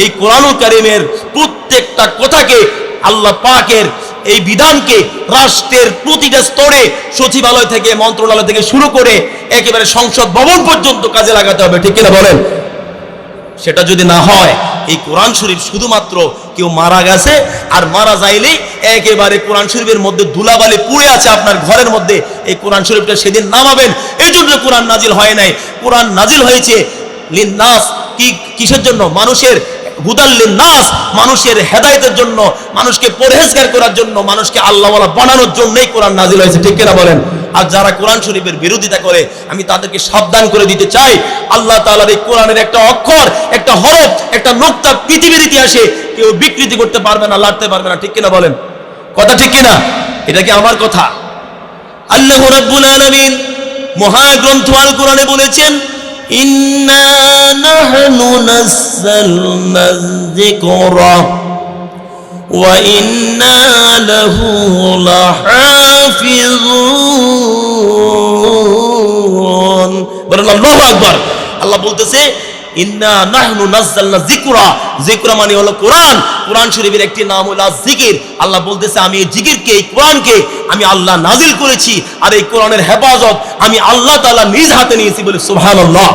এই কোরআনুল কারীমের প্রত্যেকটা কথাকে আল্লাহ পাকের এই বিধানকে রাষ্ট্রের প্রতিটা স্তরে সচিবালয় থেকে মন্ত্রণালয় থেকে শুরু করে একেবারে সংসদ ভবন পর্যন্ত কাজে লাগাতে হবে, ঠিক কিনা বলেন? সেটা যদি না হয়, এই কোরআন শরীফ শুধুমাত্র কেউ মারা গেছে আর মারা যাইলেই একেবারে কোরআন শরীফের মধ্যে ধুলাবালি পুড়ে আছে আপনার ঘরের মধ্যে, এই কোরআন শরীফটা সেদিন নামাবেন। এই জন্য কোরআন নাজিল হয় নাই। কোরআন নাজিল হয়েছে লিন্নাস, কিসের জন্য? মানুষের হুদাল লিন্নাস, মানুষের হেদায়েতের জন্য, মানুষকে পরহেজগার করার জন্য, মানুষকে আল্লাহওয়ালা বানানোর জন্যই কোরআন নাজিল হয়েছে, ঠিক কিনা বলেন? আর যারা কোরআন শরীফের বিরোধিতা করে, আমি তাদেরকে সাবধান করে দিতে চাই, আল্লাহ তাআলার এই কোরআনের একটা অক্ষর, একটা হরফ, একটা নুকতা পৃথিবীর ইতিহাসে কেউ বিকৃতি করতে পারবে না, লাড়তে পারবে না, ঠিক কিনা বলেন? কথা ঠিক কিনা? এটা কি আমার কথা? আল্লাহ রাব্বুল আলামিন মহাগ্রন্থ আল কোরআনে বলেছেন, ইন্না নাহনু নাযালনা যিকরা ওয়া ইন্না লাহু লাহাফিজুন। বলেন আল্লাহু আকবার। আল্লাহ বলতেছে ইন্না নাহনু নাযালনা যিকরা, যিকরা মানে হলো কোরআন। কোরআন শরীফের একটি নাম হলো জিকির। আল্লাহ বলতেছে আমি এই জিকিরকে, এই কোরআনকে আমি আল্লাহ নাজিল করেছি, আর এই কোরআনের হেফাজত আমি আল্লাহ তাআলা নিজ হাতে নিয়েছি, বলে সুবহানাল্লাহ।